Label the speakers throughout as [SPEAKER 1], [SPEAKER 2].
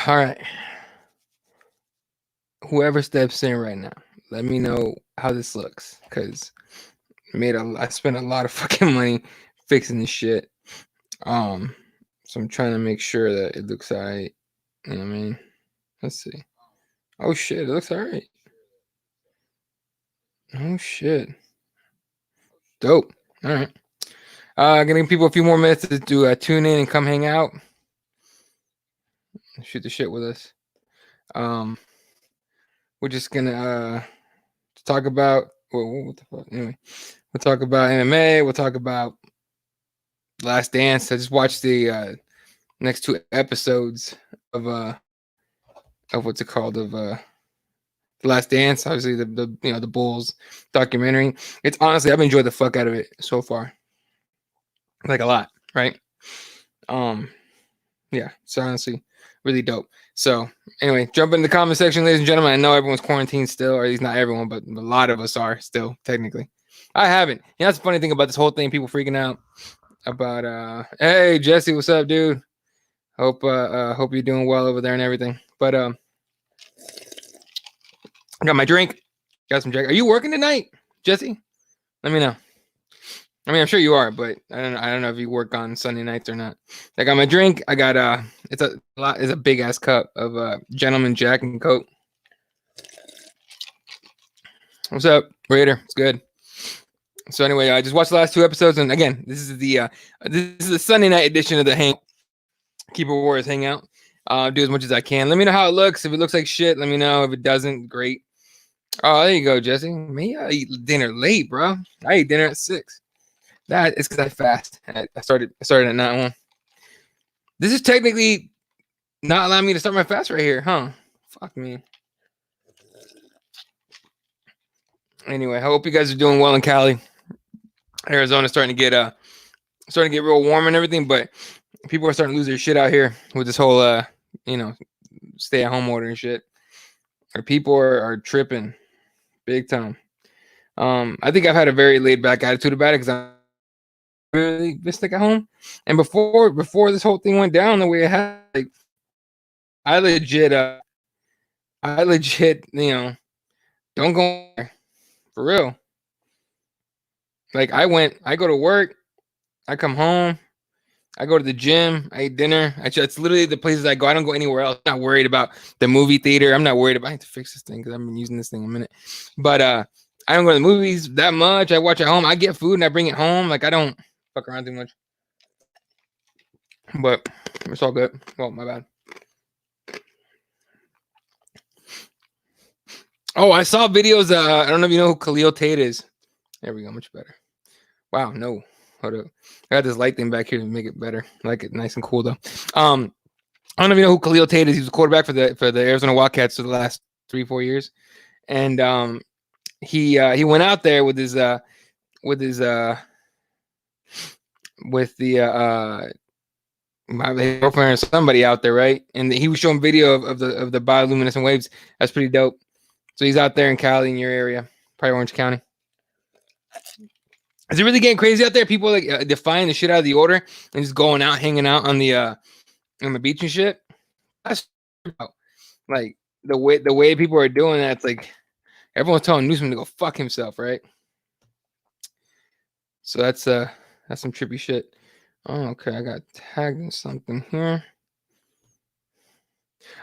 [SPEAKER 1] All right. Whoever steps in right now, let me know how this looks, because I spent a lot of fucking money fixing this shit. So I'm trying to make sure that it looks alright. You know what I mean? Let's see. Oh shit, it looks alright. Oh shit. Dope. All right. Giving people a few more minutes to tune in and come hang out. Shoot the shit with us. We're just gonna talk about what the fuck. Anyway, we'll talk about MMA. We'll talk about Last Dance. I just watched the next 2 episodes of what's it called, of The Last Dance. Obviously the Bulls documentary. It's honestly, I've enjoyed the fuck out of it so far. Like a lot, right? Yeah, it's honestly really dope. So anyway, jump in the comment section, ladies and gentlemen. I know everyone's quarantined still, or at least not everyone, but a lot of us are still, technically. I haven't. That's the funny thing about this whole thing, people freaking out about hey Jesse, what's up, dude? Hope you're doing well over there and everything. But I got my drink, got some Jack. Are you working tonight, Jesse? Let me know. I mean, I'm sure you are, but I don't know if you work on Sunday nights or not. I got my drink. I got it's a big ass cup of Gentleman Jack and Coke. What's up, Raider? It's good. So anyway, I just watched the last 2 episodes, and again, this is the Sunday night edition of the Keyboard Warriors Hangout. Do as much as I can. Let me know how it looks. If it looks like shit, let me know. If it doesn't, great. Oh, there you go, Jesse. Me, I eat dinner late, bro. I eat dinner at 6. That is because I fast. I started at 9:01. This is technically not allowing me to start my fast right here, huh? Fuck me. Anyway, I hope you guys are doing well in Cali. Arizona's starting to get real warm and everything, but people are starting to lose their shit out here with this whole stay at home order and shit. Or people are tripping big time. I think I've had a very laid back attitude about it because I'm really been stuck at home. And before this whole thing went down the way it had, like, I legit, don't go there, for real. Like, I go to work, I come home, I go to the gym, I eat dinner. It's literally the places I go. I don't go anywhere else. I'm not worried about the movie theater. I'm not worried about. I have to fix this thing because I've been using this thing a minute. But I don't go to the movies that much. I watch at home. I get food and I bring it home. Like, I don't fuck around too much. But it's all good. Oh, my bad. Oh, I saw videos. I don't know if you know who Khalil Tate is. There we go. Much better. Wow. No. Hold up. I got this light thing back here to make it better. I like it nice and cool, though. I don't know if you know who Khalil Tate is. He was a quarterback for the Arizona Wildcats for the last 3-4 years. And he went out there with the my girlfriend or somebody out there, right? And he was showing video of the bioluminescent waves. That's pretty dope. So he's out there in Cali, in your area, probably Orange County. Is it really getting crazy out there? People like defying the shit out of the order and just going out, hanging out on the beach and shit. That's like the way people are doing that. It's like everyone's telling Newsom to go fuck himself, right? So that's some trippy shit. Oh, okay, I got tagged in something here.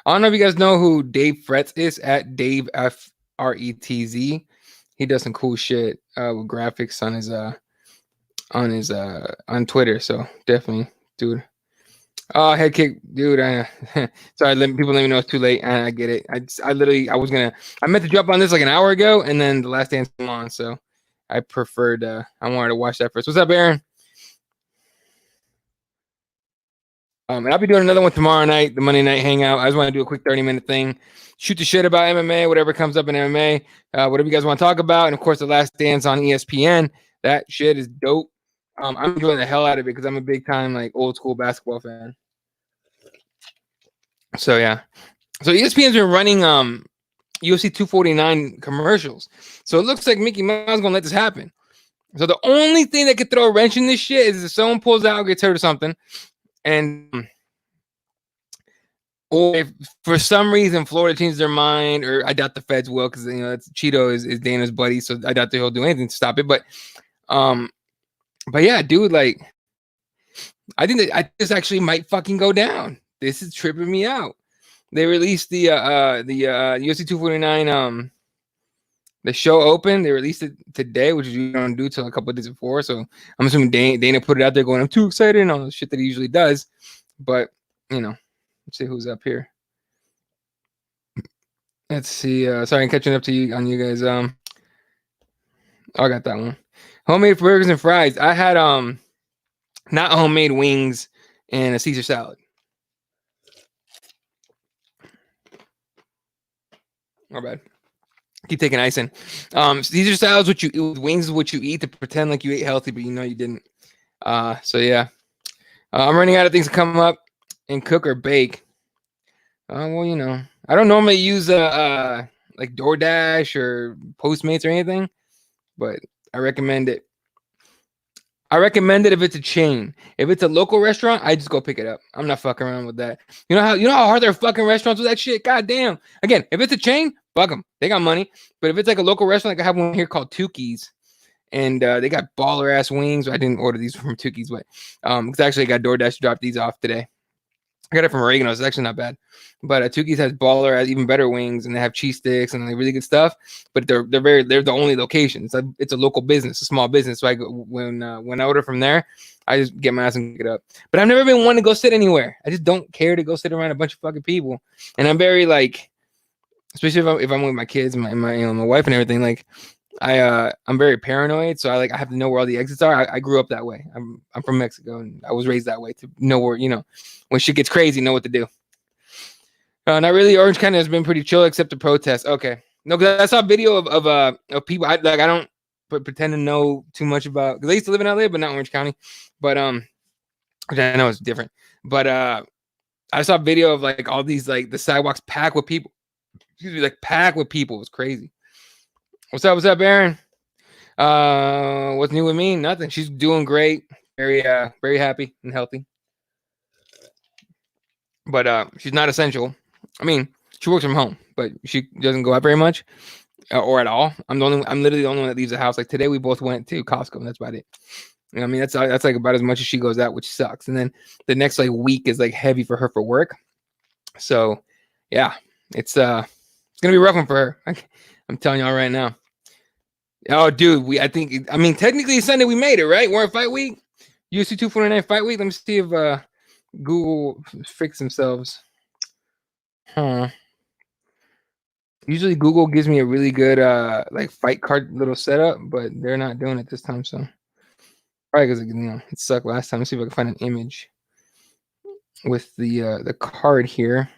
[SPEAKER 1] I don't know if you guys know who Dave Fretz is, at Dave FRETZ. He does some cool shit with graphics on Twitter. So definitely, dude. Oh, head kick, dude. Sorry, people let me know it's too late. I get it. I meant to jump on this like an hour ago, and then the Last Dance came on, so I preferred. I wanted to watch that first. What's up, Aaron? And I'll be doing another one tomorrow night, the Monday Night Hangout. I just want to do a quick 30-minute thing, shoot the shit about MMA, whatever comes up in MMA, whatever you guys want to talk about, and of course, the Last Dance on ESPN. That shit is dope. I'm enjoying the hell out of it because I'm a big time like old school basketball fan. So yeah, so ESPN's been running UFC 249 commercials. So it looks like Mickey Mouse gonna let this happen. So the only thing that could throw a wrench in this shit is if someone pulls out or gets hurt or something. And or if for some reason Florida changes their mind, or I doubt the feds will, because it's Cheeto is Dana's buddy, so I doubt he'll do anything to stop it. Um, but yeah, dude, like I think that this actually might fucking go down. This is tripping me out. They released the UFC 249 the show open. They released it today, which you don't do till a couple of days before. So I'm assuming Dana put it out there going, I'm too excited and all the shit that he usually does. But let's see who's up here. Let's see. Sorry, I'm catching up to you on you guys. I got that one. Homemade burgers and fries. I had not homemade wings and a Caesar salad. My bad. Keep taking ice in. Caesar salads, wings is what you eat to pretend like you ate healthy, but you didn't. So yeah. I'm running out of things to come up and cook or bake. Well, I don't normally use like DoorDash or Postmates or anything, but I recommend it. I recommend it if it's a chain. If it's a local restaurant, I just go pick it up. I'm not fucking around with that. You know how hard they're fucking restaurants with that shit? God damn. Again, if it's a chain, fuck them. They got money. But if it's like a local restaurant, like I have one here called Tukey's, and they got baller ass wings. I didn't order these from Tukey's, but because actually I got DoorDash to drop these off today. I got it from Oregano's. It's actually not bad. But Tukey's has baller, has even better wings, and they have cheese sticks and really good stuff. But they're the only location. It's a local business, a small business. So when I order from there, I just get my ass and pick it up. But I've never been one to go sit anywhere. I just don't care to go sit around a bunch of fucking people. And I'm very like, especially if I'm with my kids and my wife and everything. Like I'm very paranoid, so I have to know where all the exits are. I grew up that way. I'm from Mexico, and I was raised that way to know where when shit gets crazy, know what to do. Not really. Orange County has been pretty chill except the protests. Okay, no, because I saw a video of people. I don't pretend to know too much about, because I used to live in LA, but not Orange County. But which I know is different. But I saw a video of like all these like the sidewalks packed with people. Excuse me, like packed with people. It was crazy. What's up, Aaron? What's new with me? Nothing. She's doing great. Very happy and healthy. But she's not essential. I mean, she works from home, but she doesn't go out very much or at all. I'm literally the only one that leaves the house. Like today, we both went to Costco, and that's about it. I mean, that's like about as much as she goes out, which sucks. And then the next like week is like heavy for her for work. So yeah, it's gonna be a rough one for her. I'm telling y'all right now. Oh, dude, I mean, technically Sunday we made it, right? We're in fight week. UFC 249 fight week. Let me see if Google fix themselves. Usually Google gives me a really good like fight card little setup, but they're not doing it this time. So probably because it sucked last time. Let's see if I can find an image with the card here.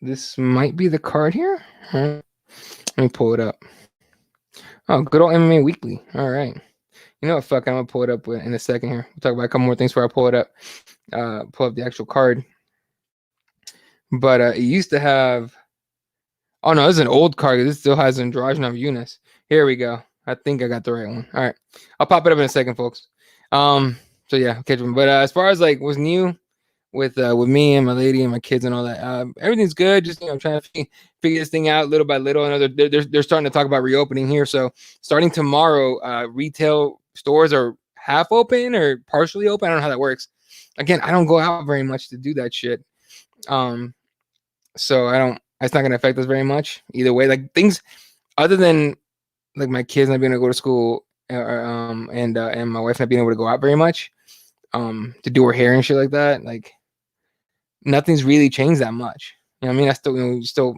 [SPEAKER 1] This might be the card here. Let me pull it up. Oh, good old MMA Weekly. All right. You know what? Fuck, I'm gonna pull it up in a second here. We'll talk about a couple more things before I pull it up. Pull up the actual card. But it used to have. Oh no, this is an old card. This still has Andrade Yunus. Here we go. I think I got the right one. All right, I'll pop it up in a second, folks. So yeah, catch them. But as far as like what's new with me and my lady and my kids and all that, everything's good. Just trying to figure this thing out little by little. I know they're starting to talk about reopening here. So starting tomorrow, retail stores are half open or partially open. I don't know how that works. Again, I don't go out very much to do that shit. So it's not going to affect us very much either way. Like things other than like my kids not being able to go to school and my wife not being able to go out very much to do her hair and shit like that. Like nothing's really changed that much. You know what I mean? I still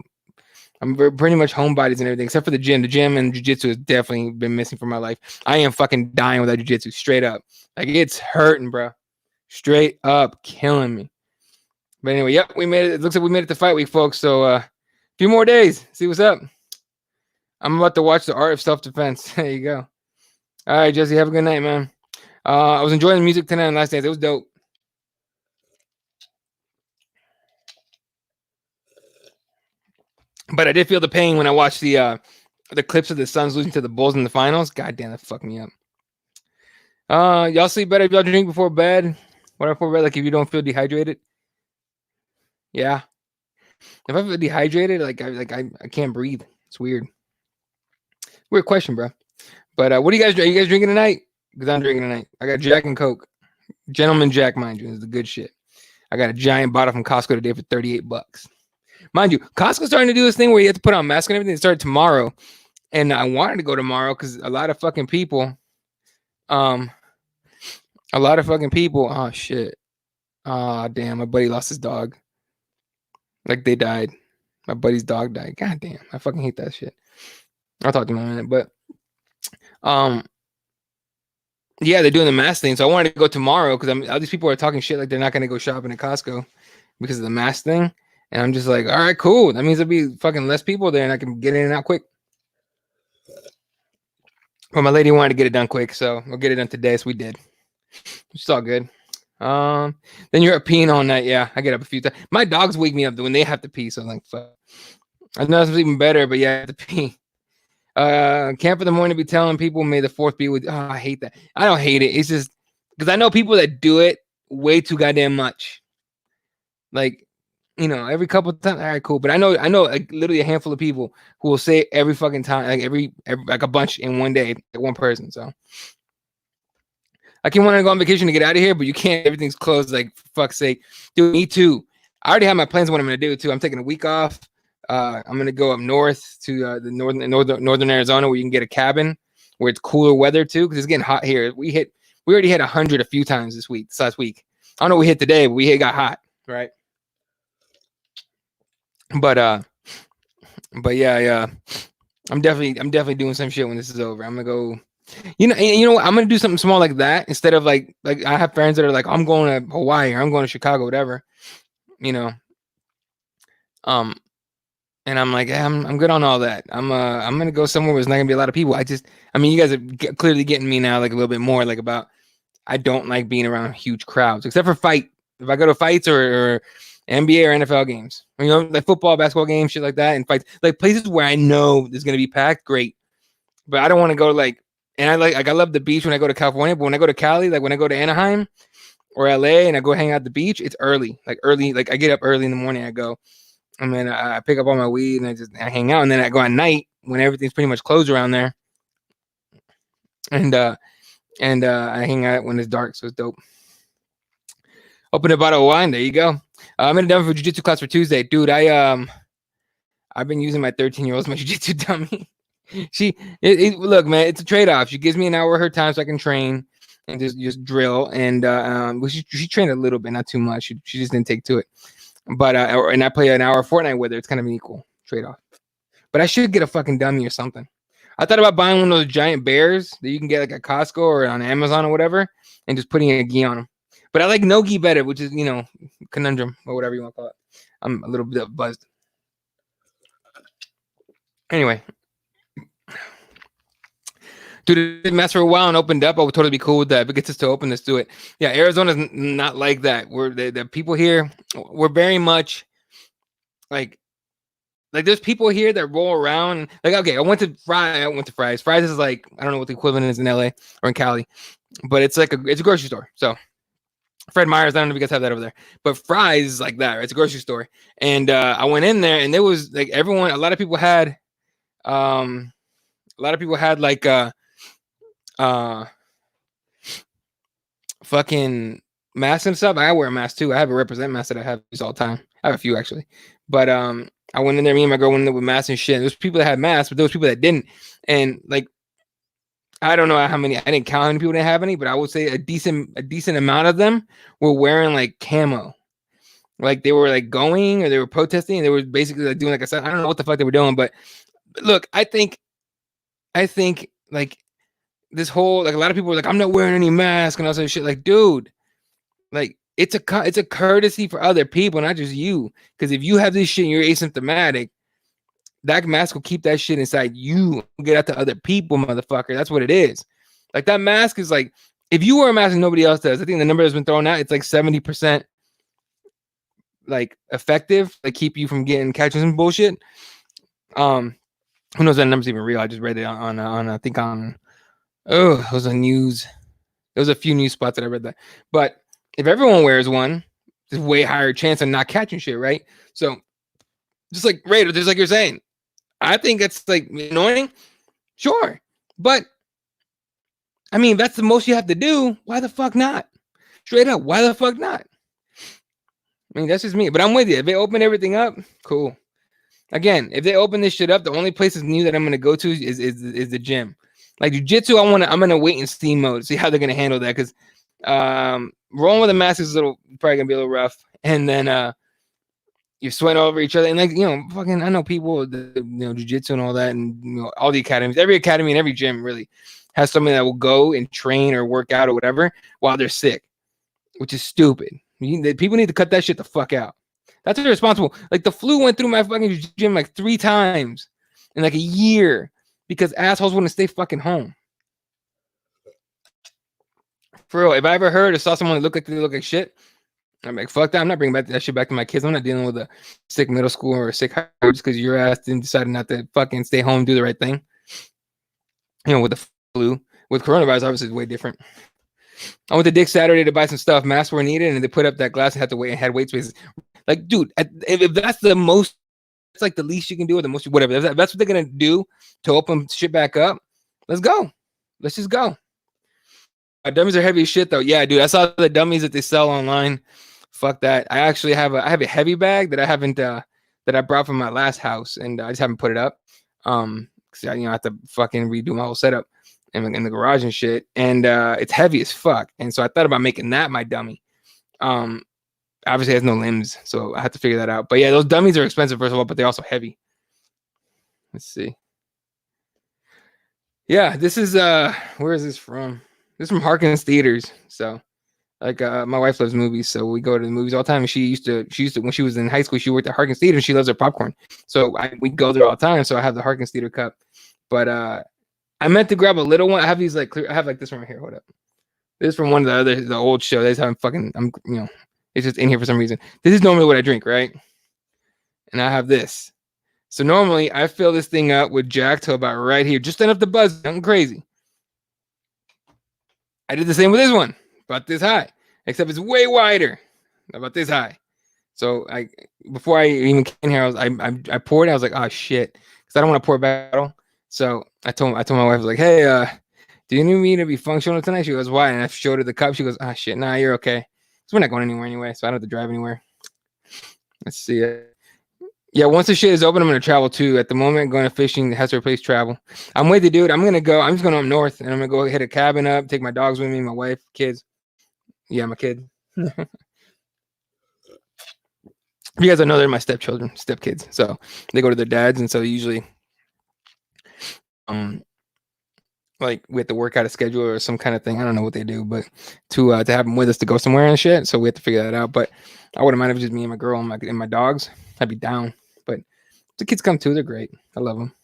[SPEAKER 1] I'm pretty much homebodies and everything except for the gym. The gym and jiu-jitsu has definitely been missing from my life. I am fucking dying without jiu-jitsu, straight up. Like it's hurting, bro. Straight up killing me. But anyway, yep, we made it. It looks like we made it to fight week, folks. So a few more days. See what's up. I'm about to watch The Art of Self-Defense. There you go. All right, Jesse, have a good night, man. I was enjoying the music tonight and last night. It was dope. But I did feel the pain when I watched the clips of the Suns losing to the Bulls in the finals. God damn, that fucked me up. Y'all sleep better if y'all drink before bed. What before bed? Like if you don't feel dehydrated. Yeah. If I'm dehydrated, I can't breathe. It's weird. Weird question, bro. But what do you guys? Are you guys drinking tonight? Because I'm drinking tonight. I got Jack and Coke. Gentleman Jack, mind you, is the good shit. I got a giant bottle from Costco today for $38. Mind you, Costco's starting to do this thing where you have to put on masks and everything. It started tomorrow, and I wanted to go tomorrow because a lot of fucking people, um, oh shit, ah damn, my buddy lost his dog. Like they died. My buddy's dog died. God damn, I fucking hate that shit. I'll talk to him in a minute, but um, yeah, they're doing the mask thing. So I wanted to go tomorrow because all these people are talking shit like they're not gonna go shopping at Costco because of the mask thing. And I'm just like, all right, cool. That means there'll be fucking less people there, and I can get in and out quick. But my lady wanted to get it done quick, so we'll get it done today. So we did. It's all good. Then you're up peeing all night. Yeah, I get up a few times. My dogs wake me up when they have to pee. So I'm like, fuck. I know it's even better, but yeah, I have to pee. Camp in the morning be telling people, may the fourth be with. Oh, I hate that. I don't hate it. It's just because I know people that do it way too goddamn much. Like, every couple of times. All right, cool. But I know like literally a handful of people who will say it every fucking time, like every like a bunch in one day, like one person. So I can want to go on vacation to get out of here, but you can't. Everything's closed. Like, for fuck's sake, dude. Me too. I already have my plans of what I'm gonna do too. I'm taking a week off. I'm gonna go up north to the northern Arizona, where you can get a cabin where it's cooler weather too, because it's getting hot here. We already hit 100 a few times this last week. I don't know what we hit today, but it got hot, right? But yeah. I'm definitely doing some shit when this is over. I'm gonna go. You know what? I'm gonna do something small like that instead of like I have friends that are like, I'm going to Hawaii or I'm going to Chicago, whatever. Um, and I'm like, I'm good on all that. I'm gonna go somewhere where there's not gonna be a lot of people. You guys are clearly getting me now, like a little bit more, like about I don't like being around huge crowds, except for fight. If I go to fights or NBA or NFL games, like football, basketball games, shit like that, and fights, like places where I know there's gonna be packed, great. But I don't want to go and I love the beach when I go to California, but when I go to Cali, like when I go to Anaheim or LA and I go hang out at the beach, it's early, like I get up early in the morning, I go, and then I pick up all my weed and I hang out, and then I go at night when everything's pretty much closed around there, and I hang out when it's dark, so it's dope. Open a bottle of wine. There you go. I'm in a Denver for jiu-jitsu class for Tuesday, dude. I've been using my 13-year-old as my jiu-jitsu dummy. Look, man, it's a trade-off. She gives me an hour of her time so I can train and just drill. And she trained a little bit, not too much. She just didn't take to it. But and I play an hour of Fortnite with her. It's kind of an equal trade-off. But I should get a fucking dummy or something. I thought about buying one of those giant bears that you can get like at Costco or on Amazon or whatever, and just putting a gi on them. But I like no gi better, which is conundrum or whatever you want to call it. I'm a little bit buzzed. Anyway. Dude, it messed for a while and opened up. I would totally be cool with that. If it gets us to open, let's do it. Yeah, Arizona's not like that. The people here, we're very much like there's people here that roll around. Like, okay, I went to Fry's. Fry's is like, I don't know what the equivalent is in LA or in Cali, but it's like it's a grocery store. So Fred Meyer's, I don't know if you guys have that over there, but Fry's is like that, right? It's a grocery store. And I went in there and there was like a lot of people had like fucking masks and stuff. I wear a mask too. I have a represent mask that I have used all the time. I have a few actually, but I went in there. Me and my girl went in there with masks and shit. There's people that had masks, but there was people that didn't. And like, I don't know how many. I didn't count how many people didn't have any, but I would say a decent amount of them were wearing like camo. Like they were like going or they were protesting. And they were basically like doing like I said. I don't know what the fuck they were doing, but look, I think like this whole like a lot of people were like, I'm not wearing any mask and all that shit. Like, dude, like it's a courtesy for other people, not just you. Because if you have this shit and you're asymptomatic, that mask will keep that shit inside you. Get out to other people, motherfucker. That's what it is. Like that mask is like, if you wear a mask and nobody else does, I think the number that's been thrown out, it's like 70% like effective, like keep you from catching some bullshit. Who knows that number's even real? I just read it on I think on it was a news. There was a few news spots that I read that. But if everyone wears one, there's way higher chance of not catching shit, right? So just like Raider, just like you're saying, I think it's like annoying, sure, but I mean that's the most you have to do. Why the fuck not? Straight up, why the fuck not? I mean that's just me, but I'm with you. If they open everything up, cool. Again, if they open this shit up, the only places new that I'm gonna go to is the gym. Like jiu-jitsu, I'm gonna wait and see mode, see how they're gonna handle that because rolling with a mask is probably gonna be a little rough, and then you're sweating all over each other, and like fucking I know people, jiu-jitsu and all that, and all the academies, every academy and every gym really has somebody that will go and train or work out or whatever while they're sick, which is stupid. People need to cut that shit the fuck out. That's irresponsible. Like the flu went through my fucking gym like 3 times in like a year because assholes wouldn't stay fucking home. For real, if I ever heard or saw someone that look like shit, I'm like, fuck that. I'm not bringing that shit back to my kids. I'm not dealing with a sick middle school or a sick high school just because your ass didn't decide not to fucking stay home and do the right thing. With the flu. With coronavirus, obviously, it's way different. I went to Dick's Saturday to buy some stuff. Masks were needed, and they put up that glass and had to wait and had weight spaces. Like, dude, if that's the most, it's like the least you can do, or the most, whatever. If that's what they're gonna do to open shit back up, let's go. Let's just go. Dummies are heavy as shit, though. Yeah, dude, I saw the dummies that they sell online. Fuck that. I actually have a heavy bag that I haven't that I brought from my last house, and I just haven't put it up. Because I have to fucking redo my whole setup in the garage and shit, and it's heavy as fuck. And so I thought about making that my dummy. Obviously it has no limbs, so I have to figure that out. But yeah, those dummies are expensive first of all, but they're also heavy. Let's see. Yeah, this is where is this from? This is from Harkins Theaters. So like my wife loves movies, so we go to the movies all the time. And she used to when she was in high school, she worked at Harkins Theater and she loves her popcorn. So we go there all the time. So I have the Harkins Theater cup. But I meant to grab a little one. I have these like clear, I have like this one right here. Hold up. This is from one of the old show. This I'm it's just in here for some reason. This is normally what I drink, right? And I have this. So normally I fill this thing up with Jack till about right here, just enough to buzz. Nothing crazy. I did the same with this one, about this high, except it's way wider, about this high. So before I even came here, I poured. I was like, oh shit, because I don't want to pour battle. So I told my wife, I was like, hey, do you need me to be functional tonight? She goes, why? And I showed her the cup. She goes, oh shit, nah, you're okay. So we're not going anywhere anyway, so I don't have to drive anywhere. Let's see it. Yeah, once the shit is open, I'm going to travel too. At the moment, going to fishing has to replace travel. I'm with you, dude. I'm just going up north, and I'm going to go hit a cabin up, take my dogs with me, my wife, kids. Yeah, my kid. You guys know they're my stepkids. So they go to their dads, and so usually like we have to work out a schedule or some kind of thing. I don't know what they do, but to have them with us to go somewhere and shit. So we have to figure that out. But I wouldn't mind if it was just me and my girl and my dogs. I'd be down. But the kids come too. They're great. I love them.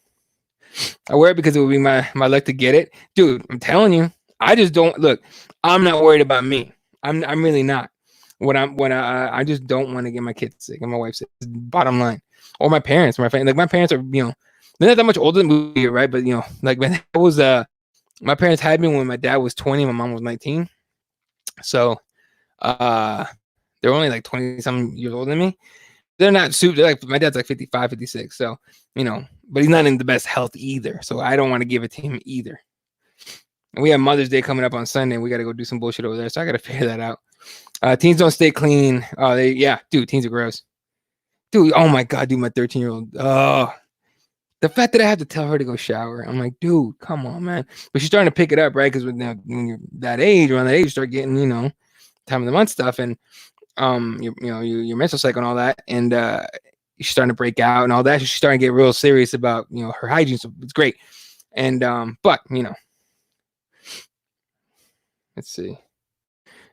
[SPEAKER 1] I wear it because it would be my luck to get it, dude. I'm telling you, I just don't look. I'm not worried about me. I'm really not. I just don't want to get my kids sick and my wife sick. Bottom line, or my parents, my family. Like my parents are, they're not that much older than me, right? But like when I was my parents had me when my dad was 20, my mom was 19. So they're only like 20 some years older than me. They're not super, they're like my dad's like 55, 56. So, but he's not in the best health either. So I don't want to give it to him either. And we have Mother's Day coming up on Sunday. We got to go do some bullshit over there. So I got to figure that out. Teens don't stay clean. Dude, teens are gross. Dude, oh my God, dude, my 13-year-old. Oh, the fact that I have to tell her to go shower. I'm like, dude, come on, man. But she's starting to pick it up, right? Because when you're that age, around that age, you start getting, time of the month stuff and your menstrual cycle and all that. And she's starting to break out and all that. She's starting to get real serious about, her hygiene. So it's great. And, but, let's see.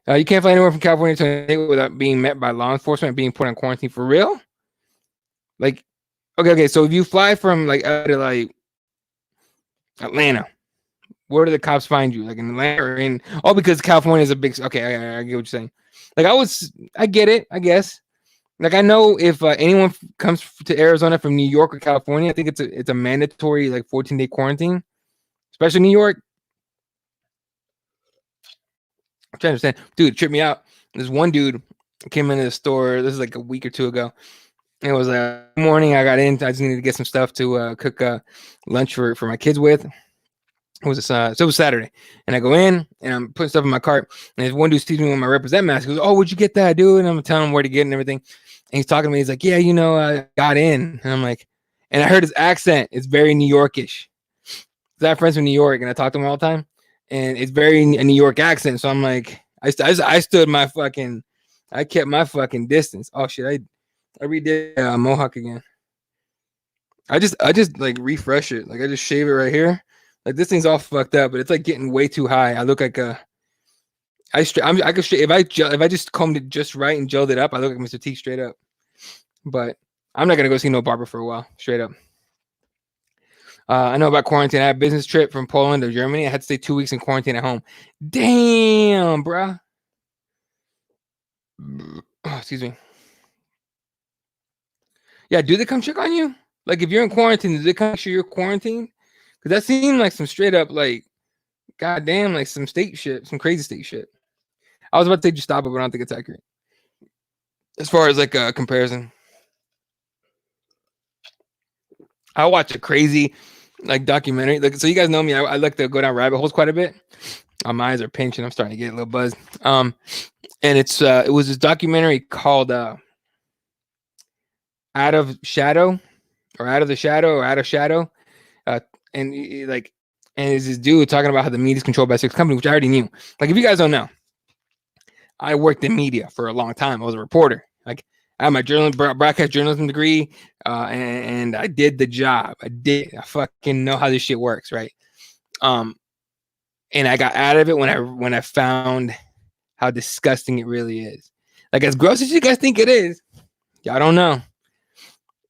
[SPEAKER 1] You can't fly anywhere from California to without being met by law enforcement and being put on quarantine for real. Like, okay. So if you fly from like Atlanta, where do the cops find you? Like in Atlanta or because California is a big. Okay, I get what you're saying. Like I get it. I guess. Like I know if anyone comes to Arizona from New York or California, I think it's a mandatory like 14-day quarantine, especially New York. I'm trying to understand, dude. It tripped me out. There's one dude I came into the store. This is like a week or two ago. It was morning. I got in. I just needed to get some stuff to cook lunch for my kids with. It was so it was Saturday, and I go in and I'm putting stuff in my cart. And this one dude sees me with my Represent mask. He goes, "Oh, where'd you get that, dude?" And I'm telling him where to get it and everything. And he's talking to me. He's like, "Yeah, I got in." And I'm like, and I heard his accent. It's very New Yorkish. I have friends from New York, and I talk to them all the time, and it's very a New York accent. So I'm like, I stood my fucking, I kept my fucking distance. Oh shit, I redid Mohawk again. I just like refresh it. Like I just shave it right here. Like this thing's all fucked up, but it's like getting way too high. I look like I could if I just combed it just right and gelled it up, I look like Mr. T straight up. But I'm not gonna go see no barber for a while, straight up. I know about quarantine. I had a business trip from Poland to Germany. I had to stay 2 weeks in quarantine at home. Damn, bruh. Oh, excuse me. Yeah, do they come check on you? Like if you're in quarantine, do they come make sure you're quarantined? Because that seemed like some straight up like goddamn, like some state shit, some crazy state shit. I was about to say just stop it, but I don't think it's accurate. As far as like a comparison. I watch a crazy like documentary. Like so you guys know me, I like to go down rabbit holes quite a bit. My eyes are pinching. I'm starting to get a little buzzed. And it was this documentary called Out of Shadow or Out of the Shadow or Out of Shadow. And it's this dude talking about how the media is controlled by 6 companies, which I already knew. Like if you guys don't know, I worked in media for a long time. I was a reporter. Like I have my broadcast journalism degree, and I did the job. I fucking know how this shit works, right? And I got out of it when I found how disgusting it really is. Like as gross as you guys think it is, I don't know.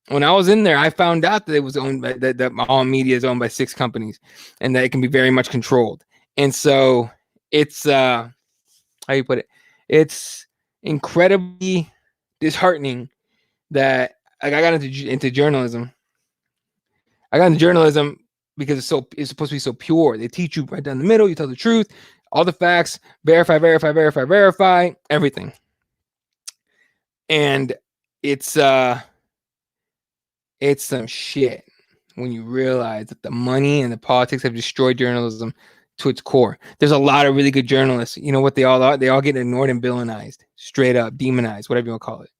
[SPEAKER 1] When I was in there, I found out that it was owned by that all media is owned by 6 companies, and that it can be very much controlled. And so it's how you put it, it's incredibly disheartening that like I got into journalism. I got into journalism because it's supposed to be so pure. They teach you right down the middle. You tell the truth, all the facts, verify, everything. And it's some shit when you realize that the money and the politics have destroyed journalism to its core. There's a lot of really good journalists. You know what they all are? They all get ignored and villainized, straight up, demonized, whatever you want to call it.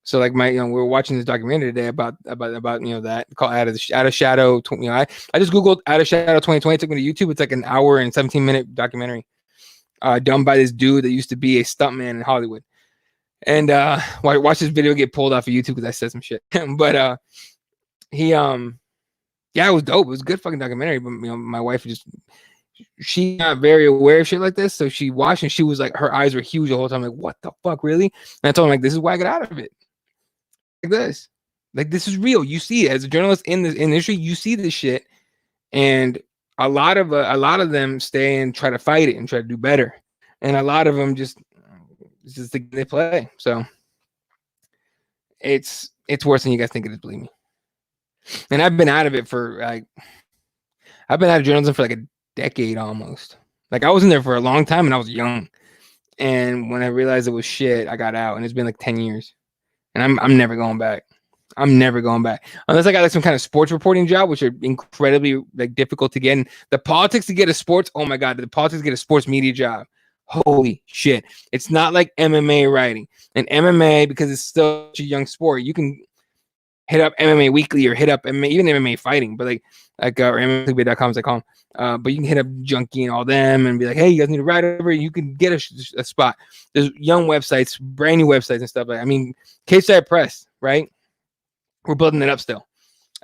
[SPEAKER 1] So like we were watching this documentary today about that called Out of Shadow. I just googled Out of Shadow 2020. It took me to YouTube. It's like an hour and 17-minute documentary, done by this dude that used to be a stuntman in Hollywood. And watch this video get pulled off of YouTube because I said some shit. But he it was dope. It was a good fucking documentary. But my wife she's not very aware of shit like this, so she watched and she was like, her eyes were huge the whole time. Like, what the fuck, really? And I told her like, this is why I got out of it. Like this, like this is real. You see it as a journalist in this industry. You see this shit, and a lot of them stay and try to fight it and try to do better, and a lot of them just they play. So it's worse than you guys think it is. Believe me. And I've been out of it for I've been out of journalism for like a decade almost. Like I was in there for a long time and I was young. And when I realized it was shit, I got out, and it's been like 10 years. And I'm never going back. I'm never going back. Unless I got like some kind of sports reporting job, which are incredibly like difficult to get. And the politics to get a sports, oh my God, the politics to get a sports media job. Holy shit. It's not like MMA writing. And MMA, because it's still a young sport, you can hit up MMA Weekly or hit up MMA, even MMA Fighting, but or MMA.com as I call them. But you can hit up Junkie and all them and be like, hey, you guys need to write over. You can get a spot. There's young websites, brand new websites and stuff. Case Side Press, right? We're building it up still.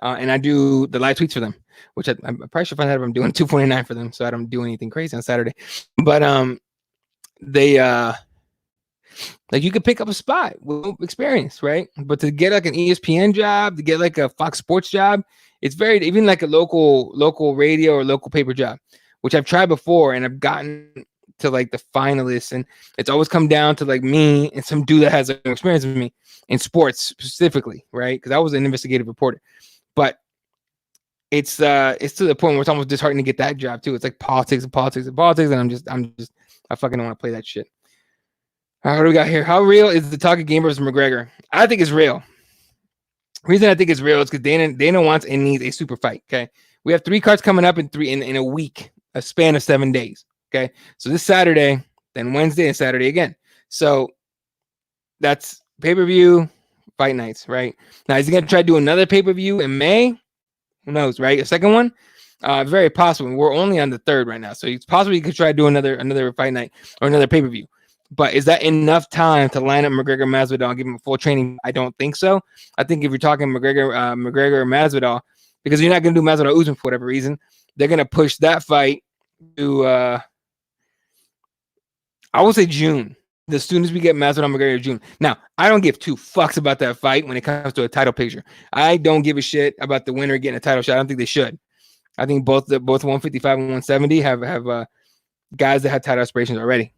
[SPEAKER 1] And I do the live tweets for them, which I probably should find out if I'm doing $2.49 for them, so I don't do anything crazy on Saturday. But they like you could pick up a spot with experience, right? But to get like an ESPN job, to get like a Fox Sports job, it's very even like a local radio or local paper job, which I've tried before and I've gotten to like the finalists, and it's always come down to like me and some dude that has experience with me in sports specifically, right? Because I was an investigative reporter, but it's to the point where it's almost disheartening to get that job too. It's like politics, and I'm just I fucking don't want to play that shit. What do we got here? How real is the talk of Game versus McGregor? I think it's real. The reason I think it's real is because Dana wants and needs a super fight. Okay, we have 3 cards coming up in a week, a span of 7 days. Okay, so this Saturday, then Wednesday and Saturday again. So that's pay-per-view, fight nights, right? Now is he gonna try to do another pay-per-view in May? Who knows, right? A second one? Very possible. We're only on the 3rd right now, so it's possible he could try to do another fight night or another pay-per-view. But is that enough time to line up McGregor Masvidal and give him a full training? I don't think so. I think if you're talking McGregor Masvidal, because you're not going to do Masvidal Usman for whatever reason, they're going to push that fight to I will say June. As soon as we get Masvidal McGregor June. Now, I don't give 2 fucks about that fight when it comes to a title picture. I don't give a shit about the winner getting a title shot. I don't think they should. I think both 155 and 170 have guys that have title aspirations already.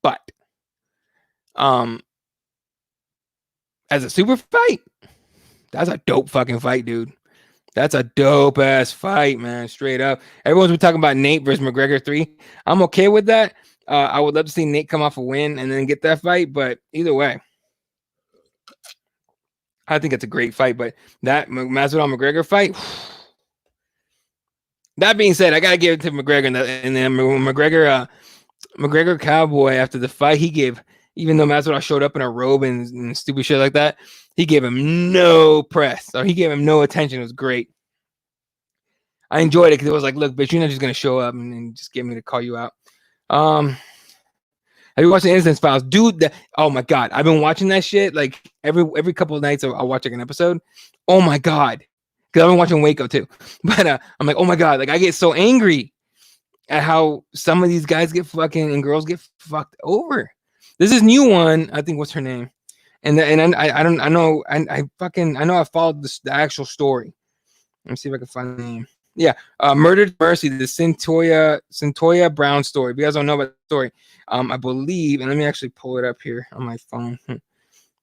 [SPEAKER 1] But as a super fight, that's a dope fucking fight, dude. That's a dope ass fight, man. Straight up. Everyone's been talking about Nate versus McGregor 3. I'm okay with that. I would love to see Nate come off a win and then get that fight, but either way, I think it's a great fight. But that Masvidal McGregor fight. That being said, I gotta give it to McGregor, and then McGregor Cowboy after the fight, he gave, even though Masvidal showed up in a robe and stupid shit like that, he gave him no press, or he gave him no attention. It was great. I enjoyed it because it was like, look, bitch, you're not just gonna show up and just get me to call you out. Have you watched the Innocence Files, dude? Oh my god, I've been watching that shit like every couple of nights. I'll watch like an episode. Oh my god, because I've been watching Waco too. But I'm like, oh my god, like I get so angry at how some of these guys get fucking and girls get fucked over. There's this new one, I think, what's her name? And I know I followed the actual story. Let me see if I can find the name. Yeah, Murdered Mercy, the Centoya Brown story. If you guys don't know about the story, I believe, and let me actually pull it up here on my phone.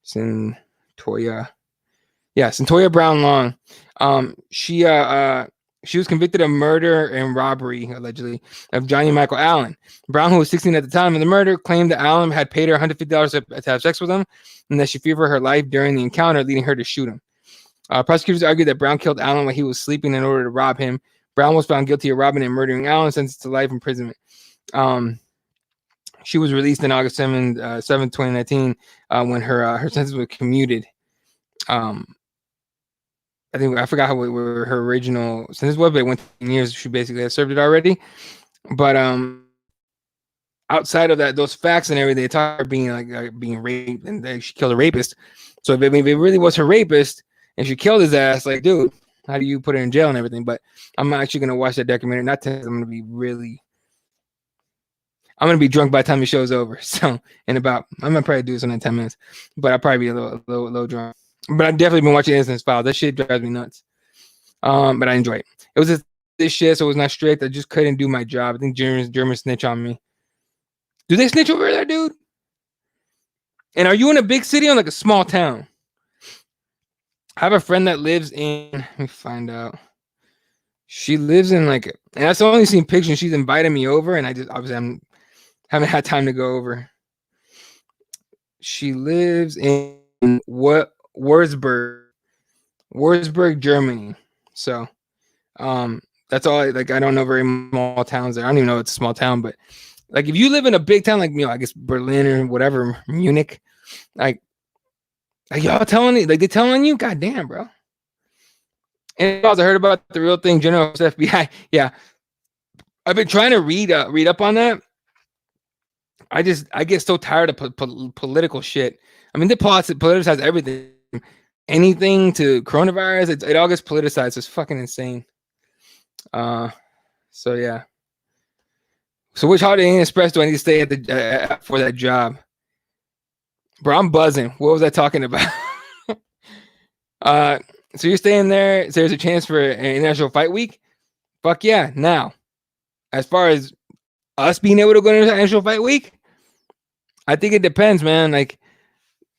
[SPEAKER 1] Centoya Brown Long. She was convicted of murder and robbery, allegedly, of Johnny Michael Allen. Brown, who was 16 at the time of the murder, claimed that Allen had paid her $150 to have sex with him, and that she feared for her life during the encounter, leading her to shoot him. Prosecutors argued that Brown killed Allen while he was sleeping in order to rob him. Brown was found guilty of robbing and murdering Allen, sentenced to life imprisonment. She was released on August 7, 2019, when her sentence was commuted. I forgot what her original sentence was, but it went 10 years. She basically had served it already. But outside of that, those facts and everything, they talk about being raped and that she killed a rapist. So if it really was her rapist and she killed his ass, like, dude, how do you put her in jail and everything? But I'm actually gonna watch that documentary. I'm gonna be drunk by the time the show's over. So I'm gonna probably do this in 10 minutes, but I'll probably be a little drunk. But I've definitely been watching Innocence Files. That shit drives me nuts. But I enjoy it. It was just this shit, so it was not strict. I just couldn't do my job. I think Germans snitch on me. Do they snitch over there, dude? And are you in a big city or like a small town? I have a friend that lives in. Let me find out. She lives in and I've only seen pictures. She's invited me over, and I haven't had time to go over. She lives in Würzburg, Germany. So, that's all. I don't know very small towns there. I don't even know if it's a small town, but if you live in a big town, I guess Berlin or whatever, Munich, y'all telling me, they telling you, goddamn, bro. And I heard about the real thing, General FBI. Yeah, I've been trying to read up on that. I get so tired of political shit. I mean, they politicize everything, anything to coronavirus. It all gets politicized. It's fucking insane. So yeah. So which Holiday Inn Express do I need to stay at for that job? Bro, I'm buzzing. What was I talking about? So you're staying there. So there's a chance for an International Fight Week. Fuck yeah. Now, as far as us being able to go to International Fight Week, I think it depends, man.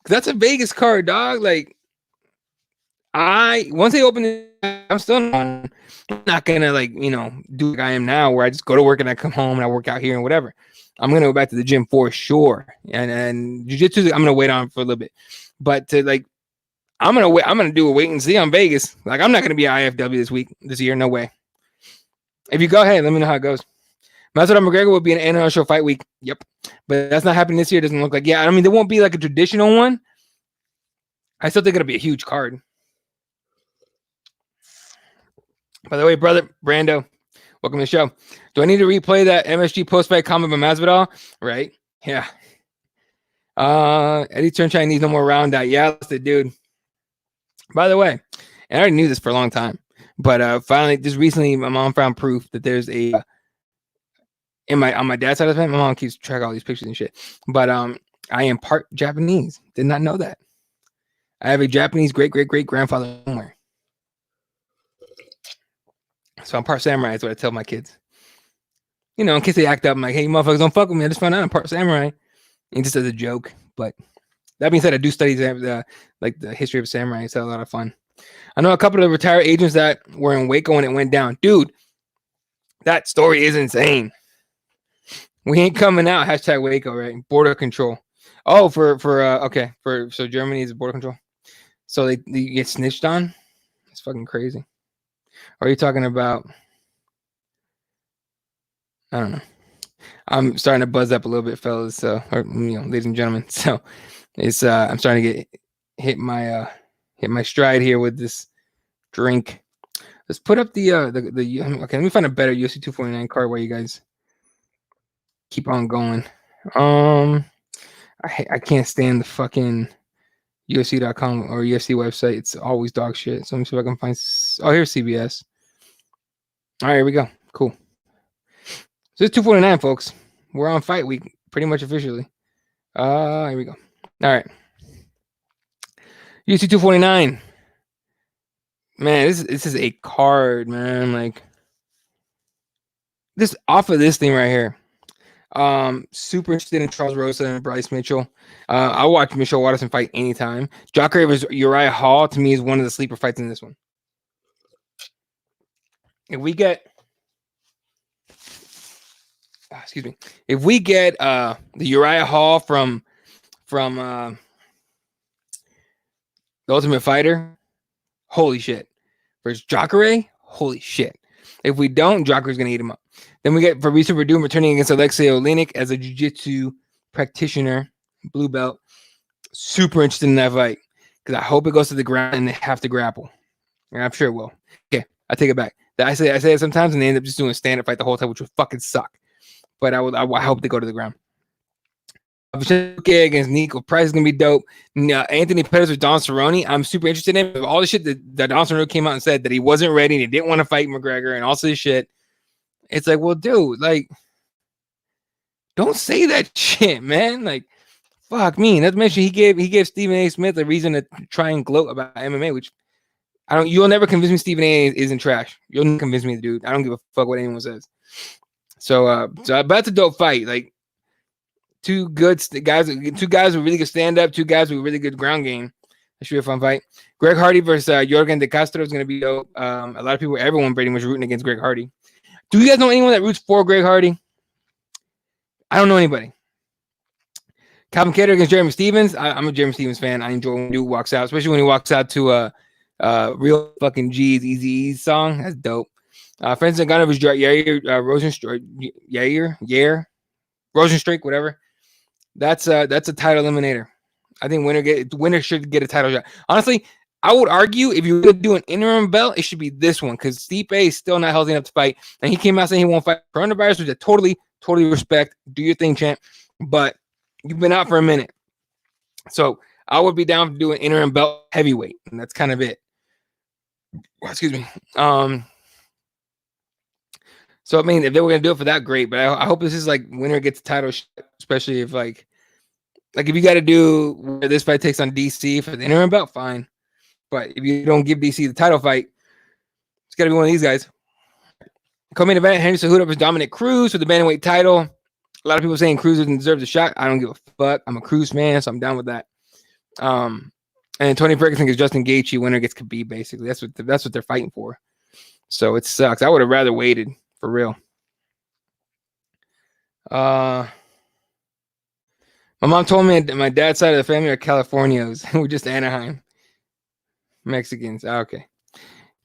[SPEAKER 1] That's a Vegas card, dog. Once they open it, I'm still not gonna do like I am now, where I just go to work and I come home and I work out here and whatever. I'm gonna go back to the gym for sure. And jiu-jitsu, I'm gonna wait on for a little bit. But to like, I'm gonna do a wait and see on Vegas. Like, I'm not gonna be at IFW this year. No way. If you go ahead, let me know how it goes. Masvidal McGregor will be an international fight week. Yep. But that's not happening this year. Doesn't look like. Yeah, I mean, there won't be like a traditional one. I still think it'll be a huge card. By the way, brother Brando, welcome to the show. Do I need to replay that MSG post-fight comment by Masvidal? Right. Yeah. Eddie turned Chinese, no more round out. Yeah, that's the dude. By the way, and I already knew this for a long time, but finally, just recently, my mom found proof that there's a on my dad's side of the family. My mom keeps track of all these pictures and shit. But I am part Japanese. Did not know that. I have a Japanese great grandfather somewhere. So I'm part samurai. Is what I tell my kids. You know, in case they act up, I'm like, hey, you motherfuckers, don't fuck with me. I just found out I'm part samurai. And just as a joke. But that being said, I do study the history of samurai. It's a lot of fun. I know a couple of retired agents that were in Waco when it went down. Dude, that story is insane. We ain't coming out. Hashtag Waco, right? Border control. Oh, so Germany is border control. So they get snitched on. It's fucking crazy. Or are you talking about? I don't know. I'm starting to buzz up a little bit, fellas. Ladies and gentlemen. So it's I'm starting to hit my stride here with this drink. Let's put up the okay. Let me find a better UFC 249 card while you guys keep on going. I can't stand the fucking UFC.com or UFC website. It's always dog shit. So let me see if I can find. Oh, here's CBS. All right, here we go. Cool. So it's 249, folks. We're on fight week, pretty much officially. Here we go. All right. UFC 249. Man, this is a card, man. Like this off of this thing right here. Super interested in Charles Rosa and Bryce Mitchell. I'll watch Michelle Watterson fight anytime. Jacare vs. Uriah Hall to me is one of the sleeper fights in this one. If we get the Uriah Hall from the Ultimate Fighter, holy shit. Versus Jacare, holy shit. If we don't, Jacare's gonna eat him up. Then we get Fabricio Verdum returning against Alexei Oleinik as a jiu-jitsu practitioner, blue belt. Super interested in that fight because I hope it goes to the ground and they have to grapple. And I'm sure it will. Okay, I take it back. I say it sometimes and they end up just doing a stand-up fight the whole time, which would fucking suck. But I hope they go to the ground. Against Nico Price is gonna be dope. Anthony Pettis with Don Cerrone. I'm super interested in all the shit that Don Cerrone came out and said that he wasn't ready and he didn't want to fight McGregor and all this shit. It's like, well, dude, like, don't say that shit, man. Like, fuck me. Not to mention he gave Stephen A. Smith a reason to try and gloat about MMA, which you'll never convince me Stephen A. isn't trash. You'll never convince me, dude. I don't give a fuck what anyone says. So that's a dope fight. Like, two guys with really good stand-up, two guys with really good ground game. That should be a fun fight. Greg Hardy versus Jorgen De Castro is going to be dope. A lot of people, everyone pretty much rooting against Greg Hardy. Do you guys know anyone that roots for Greg Hardy? I don't know anybody. Calvin Kattar against Jeremy Stevens. I'm a Jeremy Stevens fan. I enjoy when he walks out, especially when he walks out to a real fucking G's Easy song. That's dope. Francis Ngannou versus Yair Rozenstruik, whatever. That's a title eliminator. I think winner should get a title shot. Honestly, I would argue if you're going to do an interim belt, it should be this one because Stipe is still not healthy enough to fight. And he came out saying he won't fight coronavirus, which I totally respect. Do your thing, champ. But you've been out for a minute. So I would be down to do an interim belt heavyweight. And that's kind of it. Excuse me. So, I mean, if they were going to do it for that, great. But I hope this is like winner gets a title shot, especially if like if you got to do where this fight takes on DC for the interim belt, fine. But if you don't give DC the title fight, it's got to be one of these guys. Co-main event, Henry Cejudo versus Dominic Cruz for the bantamweight title. A lot of people saying Cruz doesn't deserve the shot. I don't give a fuck. I'm a Cruz man, so I'm down with that. And Tony Ferguson gets Justin Gaethje. Winner gets Khabib, basically. That's what they're fighting for. So it sucks. I would have rather waited, for real. My mom told me that my dad's side of the family are Californios. We're just Anaheim Mexicans. Okay.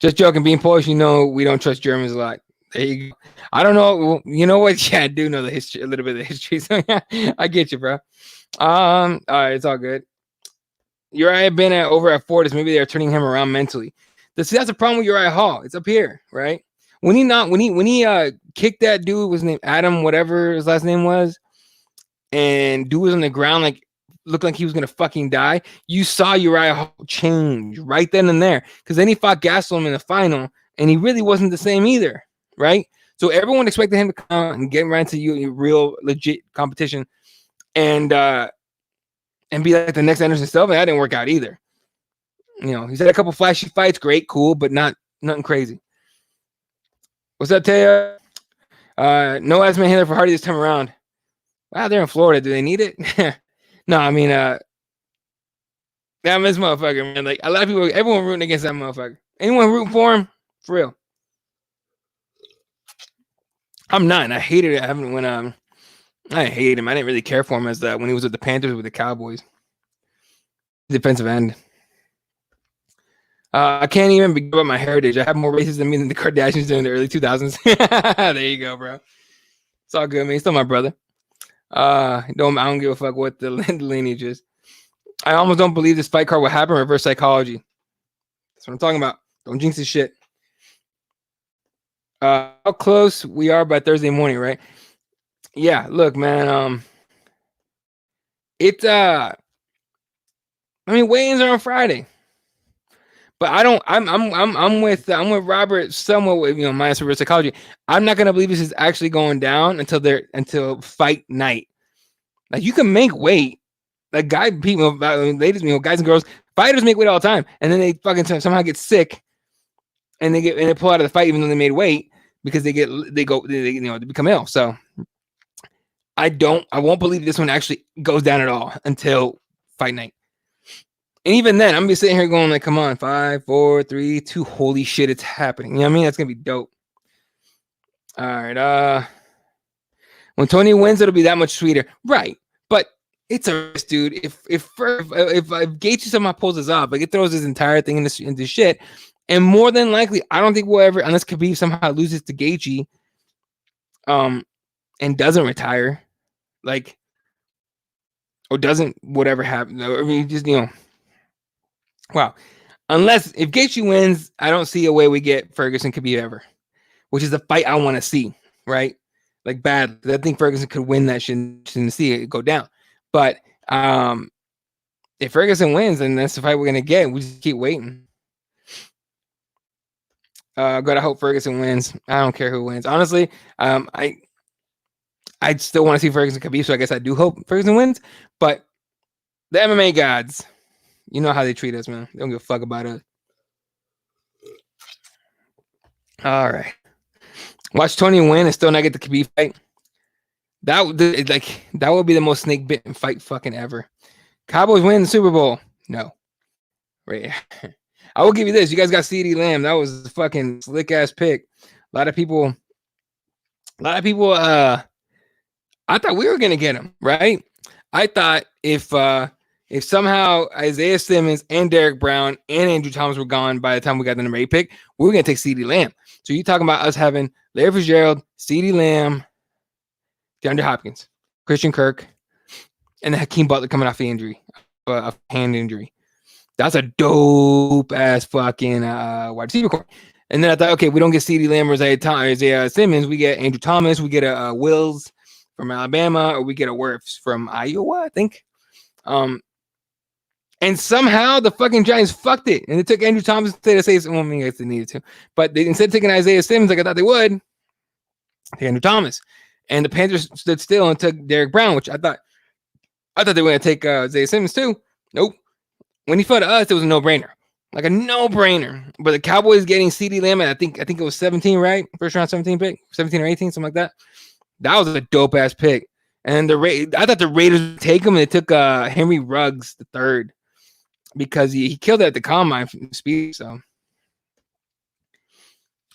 [SPEAKER 1] Just joking. Being Polish, we don't trust Germans a lot. There you go. I don't know. You know what? Yeah, I do know the history, a little bit of the history. So yeah, I get you, bro. All right, it's all good. Uriah been over at Fortis. Maybe they're turning him around mentally. That's the problem with Uriah Hall. It's up here, right? When he kicked that dude, was named Adam, whatever his last name was, and dude was on the ground like looked like he was gonna fucking die. You saw Uriah Hall change right then and there, because then he fought Gastelum in the final, and he really wasn't the same either, right? So everyone expected him to come out and get right into you real legit competition, and be like the next Anderson Silva. That didn't work out either. He's had a couple flashy fights, great, cool, but nothing crazy. What's up, Taya? No last man handler for Hardy this time around. Wow, they're in Florida. Do they need it? No, I mean, damn, this motherfucker, man. Like, a lot of people, everyone rooting against that motherfucker. Anyone rooting for him? For real. I'm not. And I hated it. I hate him. I didn't really care for him as when he was with the Panthers with the Cowboys. Defensive end. I can't even begin about my heritage. I have more races than me than the Kardashians did in the early 2000s. There you go, bro. It's all good, man. He's still my brother. I don't give a fuck what the lineage is. I almost don't believe this fight card will happen. Reverse psychology. That's what I'm talking about. Don't jinx this shit. How close we are by Thursday morning, right? Yeah, look, man. Weigh-ins are on Friday. But I'm with Robert somewhat with minus reverse psychology. I'm not gonna believe this is actually going down until fight night. Like, you can make weight. Like, ladies, guys and girls, fighters make weight all the time, and then they fucking somehow get sick, and they pull out of the fight even though they made weight because they become ill. So I won't believe this one actually goes down at all until fight night. And even then, I'm gonna be sitting here going like, come on, 5, 4, 3, 2. Holy shit, it's happening. You know what I mean? That's gonna be dope. All right. When Tony wins, it'll be that much sweeter, right? But it's a risk, dude. If Gaethje somehow pulls this off, like, it throws this entire thing into shit. And more than likely, I don't think we'll ever, unless Khabib somehow loses to Gaethje, and doesn't retire, like, or doesn't whatever happen. I mean, just wow. Unless if Gaethje wins, I don't see a way we get Ferguson Khabib ever, which is the fight I want to see, right? Like, bad. I think Ferguson could win that shit and see it go down. But if Ferguson wins, then that's the fight we're gonna get. We just keep waiting. Gotta hope Ferguson wins. I don't care who wins. Honestly, I still want to see Ferguson Khabib, so I guess I do hope Ferguson wins. But the MMA gods, you know how they treat us, man. They don't give a fuck about us. All right. Watch Tony win and still not get the Khabib fight. That would be the most snake bitten fight fucking ever. Cowboys win the Super Bowl. No. Right. I will give you this. You guys got CeeDee Lamb. That was a fucking slick ass pick. A lot of people I thought we were gonna get him, right? I thought if somehow Isaiah Simmons and Derek Brown and Andrew Thomas were gone by the time we got the number 8 pick, we were gonna take CeeDee Lamb. So you're talking about us having Larry Fitzgerald, CeeDee Lamb, DeAndre Hopkins, Christian Kirk, and then Hakeem Butler coming off the injury, a hand injury. That's a dope ass fucking wide receiver core. And then I thought, okay, we don't get CeeDee Lamb or Isaiah Simmons. We get Andrew Thomas. We get a Wills from Alabama, or we get a Wirfs from Iowa, I think. And somehow the fucking Giants fucked it, and they took Andrew Thomas instead of saying, well, I mean, I guess they needed to, but they instead of taking Isaiah Simmons like I thought they would, take Andrew Thomas. And the Panthers stood still and took Derek Brown, which I thought they were going to take Isaiah Simmons too. Nope. When he fell to us, it was a no-brainer. Like a no-brainer. But the Cowboys getting CeeDee Lamb, I think it was 17, right? First round 17 pick, 17 or 18, something like that. That was a dope-ass pick. And I thought the Raiders would take him, and they took Henry Ruggs the third because he killed it at the combine from speed. So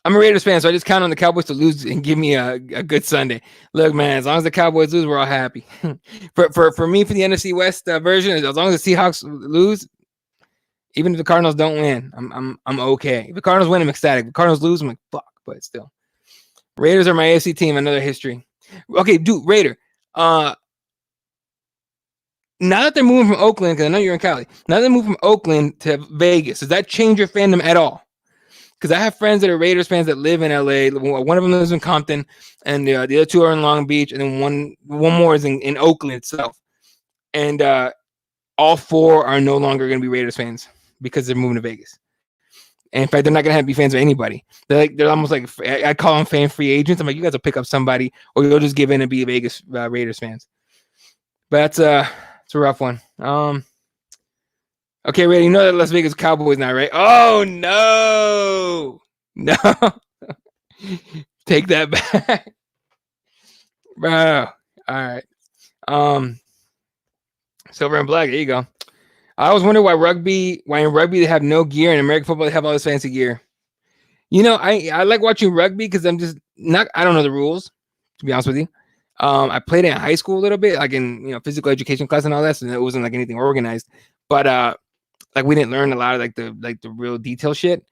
[SPEAKER 1] I'm a Raiders fan, so I just count on the Cowboys to lose and give me a good Sunday. Look, man, as long as the Cowboys lose, we're all happy. for me, for the NFC West version, as long as the Seahawks lose, even if the Cardinals don't win, I'm okay. If the Cardinals win, I'm ecstatic. If the Cardinals lose, I'm like, fuck, but still. Raiders are my AFC team, another history. Okay, dude, Raider. Now that they're moving from Oakland, because I know you're in Cali, now that they're moving from Oakland to Vegas, does that change your fandom at all? Because I have friends that are Raiders fans that live in LA. One of them lives in Compton, and the other two are in Long Beach, and then one more is in Oakland itself. And all four are no longer going to be Raiders fans because they're moving to Vegas. And in fact, they're not going to be fans of anybody. They're almost like, I call them fan free agents. I'm like, you guys will pick up somebody, or you'll just give in and be Vegas Raiders fans. But it's a rough one. Okay, Ray, you know that Las Vegas Cowboys now, right? Oh no, take that back, bro. All right, silver and black. There you go. I always wonder why in rugby they have no gear, and American football they have all this fancy gear. You know, I like watching rugby because I don't know the rules, to be honest with you. I played it in high school a little bit, like in physical education class and all that, so it wasn't like anything organized. But like we didn't learn a lot of like the real detail shit.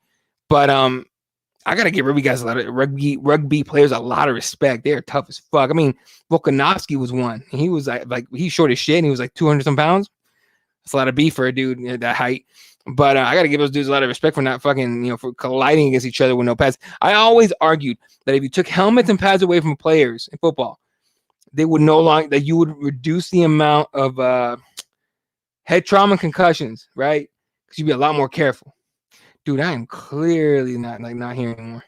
[SPEAKER 1] But I gotta give rugby guys rugby players a lot of respect. They're tough as fuck. I mean, Volkanovski was one. He was like he's short as shit, and he was like 200 some pounds. That's a lot of beef for a dude at that height. But I gotta give those dudes a lot of respect for not fucking for colliding against each other with no pads. I always argued that if you took helmets and pads away from players in football, they would you would reduce the amount of head trauma and concussions, right? Because you'd be a lot more careful. Dude, I am clearly not here anymore.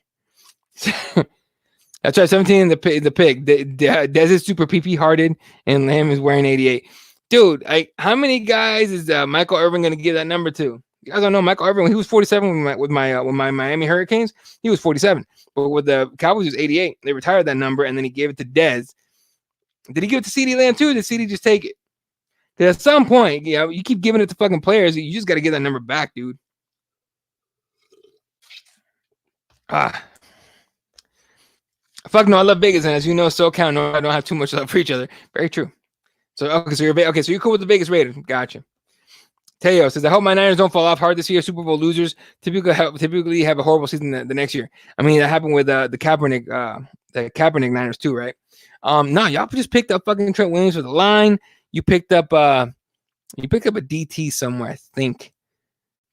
[SPEAKER 1] That's right, 17 the pick. Des is super PP hearted, and Lamb is wearing 88. Dude, how many guys is Michael Irvin going to give that number to? You guys don't know Michael Irvin when he was 47 with my Miami Hurricanes. He was 47, but with the Cowboys he was 88. They retired that number, and then he gave it to Des. Did he give it to CeeDee Lamb too? Or did CeeDee just take it? Because at some point, you keep giving it to fucking players. You just got to get that number back, dude. Fuck no, I love Vegas, and as you know, SoCal, no, I don't have too much love for each other. Very true. So you're cool with the Vegas Raiders. Gotcha. Teo says, I hope my Niners don't fall off hard this year. Super Bowl losers typically have a horrible season the next year. I mean, that happened with the Kaepernick Niners too, right? No, y'all just picked up fucking Trent Williams for the line. You picked up a DT somewhere, I think,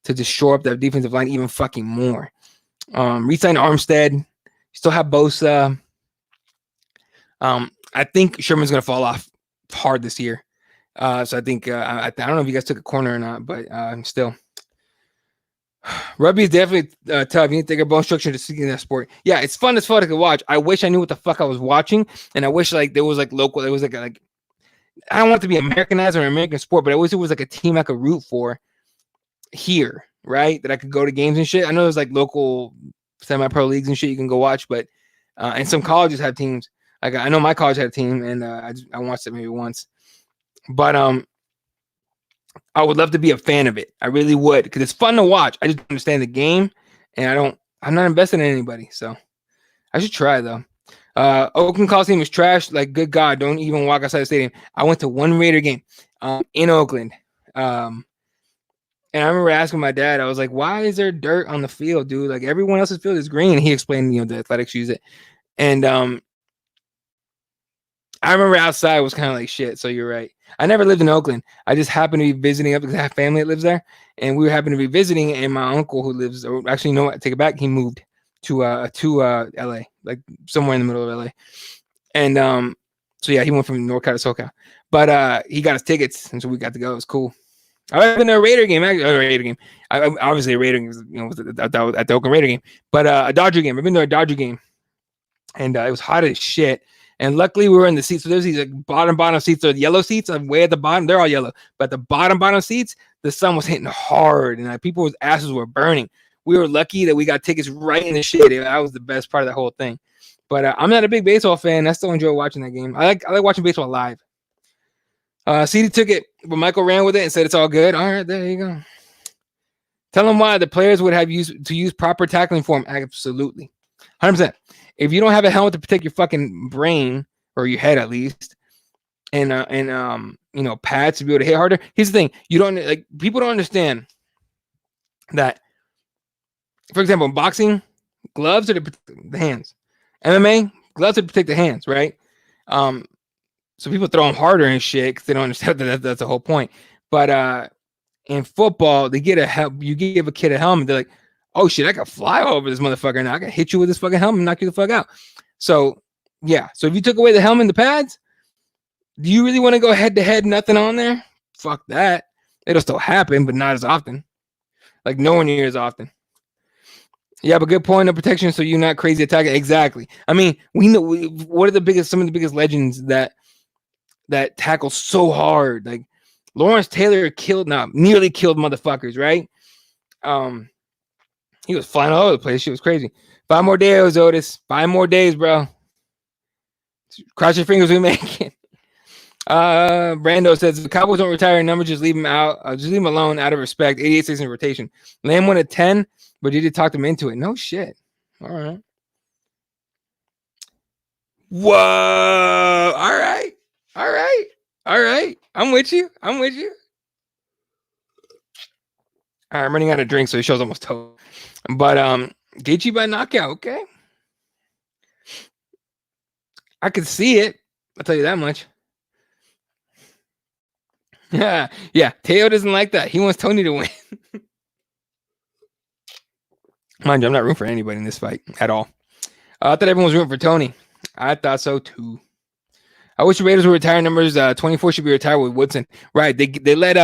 [SPEAKER 1] to just shore up that defensive line even fucking more. Re-sign Armstead. You still have Bosa. I think Sherman's gonna fall off hard this year. So I think I don't know if you guys took a corner or not, but still. Rugby is definitely tough. You need to take a bone structure to see in that sport. Yeah, it's fun as fuck to watch. I wish I knew what the fuck I was watching, and I wish like there was like local. There was like I don't want it to be Americanized or American sport, but I wish it was like a team I could root for here, right? That I could go to games and shit. I know there's like local semi-pro leagues and shit you can go watch, but and some colleges have teams. Like I know my college had a team, and I watched it maybe once. But I would love to be a fan of it. I really would, because it's fun to watch. I just understand the game, and I'm not invested in anybody, so I should try though. Oakland Coliseum is trash. Like, good God, don't even walk outside the stadium. I went to one Raider game in Oakland. And I remember asking my dad, I was like, why is there dirt on the field, dude? Like, everyone else's field is green. And he explained, the Athletics use it. And I remember outside was kind of like shit. So you're right. I never lived in Oakland. I just happened to be visiting up because I have family that lives there. And we happened to be visiting, and my uncle who lives, or actually, you know what? Take it back. He moved to LA, like somewhere in the middle of LA. And so yeah, he went from NorCal to SoCal. But he got his tickets, and so we got to go. It was cool. I've been to a Raider game, obviously a Raider game, at the Oakland Raider game, but a Dodger game. I've been to a Dodger game, and it was hot as shit. And luckily, we were in the seats. So there's these like bottom seats, or the yellow seats, way at the bottom. They're all yellow, but at the bottom seats, the sun was hitting hard, and like people's asses were burning. We were lucky that we got tickets right in the shade. That was the best part of the whole thing. But I'm not a big baseball fan. I still enjoy watching that game. I like watching baseball live. CeeDee took it, but Michael ran with it and said it's all good. All right, there you go. Tell him why the players would have used proper tackling form. Absolutely. 100%. If you don't have a helmet to protect your fucking brain or your head at least, and pads to be able to hit harder. Here's the thing: people don't understand that. For example, in boxing, gloves are to protect the hands. MMA, gloves are to protect the hands, right? So people throw them harder and shit because they don't understand that's the whole point. But in football, they get you give a kid a helmet, they're like, oh shit, I can fly all over this motherfucker now. I can hit you with this fucking helmet and knock you the fuck out. So yeah. So if you took away the helmet and the pads, do you really want to go head to head, nothing on there? Fuck that. It'll still happen, but not as often. Like nowhere near as often. Yeah, but good point of protection, so you're not crazy attacking. Exactly. I mean, we know what are some of the biggest legends that tackle so hard. Like Lawrence Taylor nearly killed motherfuckers, right? He was flying all over the place. Shit was crazy. 5 more days, Otis. 5 more days, bro. Cross your fingers, we make it. Brando says if the Cowboys don't retire numbers, just leave him out. Just leave him alone out of respect. 88 seasons in rotation. Lamb won at 10, but you did talk them into it. No shit. All right. Whoa. All right. I'm with you. All right, I'm running out of drink, so the show's almost total. But Gaethje by knockout. Okay. I could see it. I'll tell you that much. Yeah. Teo doesn't like that. He wants Tony to win. Mind you, I'm not rooting for anybody in this fight at all. I thought everyone was rooting for Tony. I thought so too. I wish the Raiders would retire numbers. 24 should be retired with Woodson. Right. They let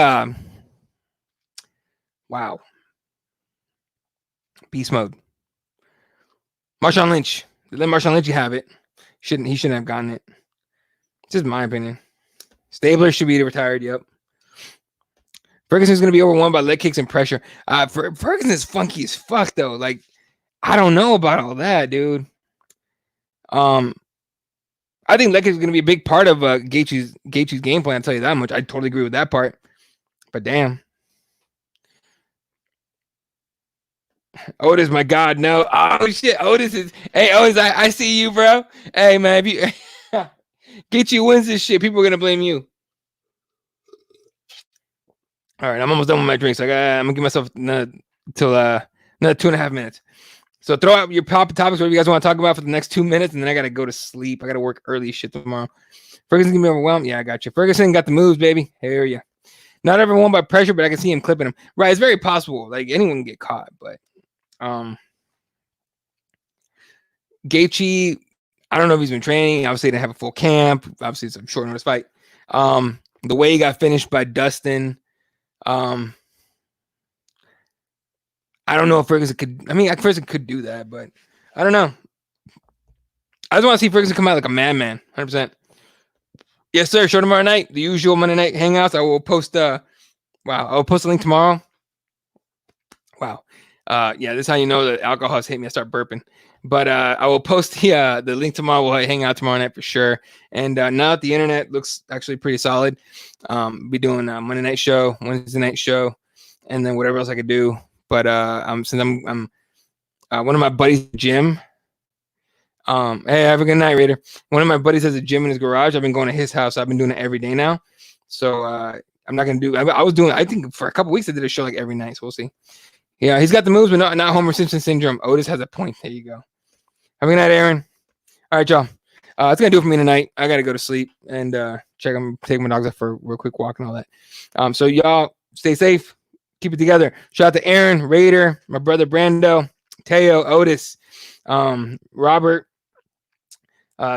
[SPEAKER 1] wow. Beast mode. Marshawn Lynch. They let Marshawn Lynch have it. He shouldn't have gotten it. It's just my opinion. Stabler should be retired. Yep. Ferguson's going to be overwhelmed by leg kicks and pressure. Ferguson is funky as fuck, though. Like, I don't know about all that, dude. I think leg kicks is going to be a big part of Gaethje's game plan. I'll tell you that much. I totally agree with that part. But damn. Otis, my God, no. Oh, shit. Hey, Otis, I see you, bro. Hey, man, if you Gaethje wins this shit, people are going to blame you. All right, I'm almost done with my drinks. I'm gonna give myself another 2.5 minutes. So throw out your topics, whatever you guys want to talk about for the next 2 minutes, and then I gotta go to sleep. I gotta work early as shit tomorrow. Ferguson's gonna be overwhelmed. Yeah, I got you. Ferguson got the moves, baby. Hear ya. Not everyone by pressure, but I can see him clipping him. Right, it's very possible. Like anyone can get caught, but Gaethje, I don't know if he's been training. Obviously, he didn't have a full camp. Obviously, it's a short notice fight. The way he got finished by Dustin. I don't know if Ferguson could. I mean, Ferguson could do that, but I don't know. I just want to see Ferguson come out like a madman, 100%. Yes, sir. Show tomorrow night. The usual Monday night hangouts. I will post. I'll post a link tomorrow. Wow. Yeah, this is how you know that alcohol has hit me. I start burping. But I will post the link tomorrow. We'll hang out tomorrow night for sure. And now that the internet looks actually pretty solid, be doing a Monday night show, Wednesday night show, and then whatever else I could do. But since I'm one of my buddies, Jim. Hey, have a good night, Raider. One of my buddies has a gym in his garage. I've been going to his house. I've been doing it every day now. So I'm not gonna do. I was doing. I think for a couple weeks I did a show like every night. So we'll see. Yeah, he's got the moves, but not Homer Simpson syndrome. Otis has a point. There you go. Have a good night, Aaron. All right, y'all. That's gonna do it for me tonight. I gotta go to sleep and take my dogs out for a real quick walk and all that. So y'all stay safe, keep it together. Shout out to Aaron, Raider, my brother Brando, Teo, Otis, Robert.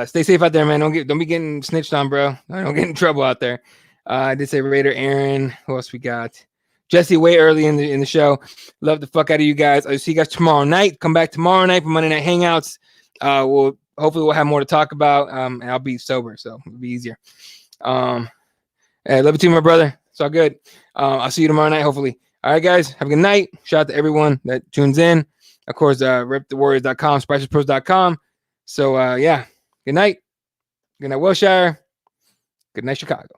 [SPEAKER 1] Stay safe out there, man. Don't be getting snitched on, bro. Don't get in trouble out there. I did say Raider, Aaron. Who else we got? Jesse, way early in the show. Love the fuck out of you guys. I'll see you guys tomorrow night. Come back tomorrow night for Monday Night Hangouts. Hopefully we'll have more to talk about. And I'll be sober, so it'll be easier. Hey, love you too, my brother. It's all good. I'll see you tomorrow night, hopefully. All right, guys. Have a good night. Shout out to everyone that tunes in. Of course, repthewarriors.com, spicerspros.com. So yeah. Good night. Good night, Wilshire. Good night, Chicago.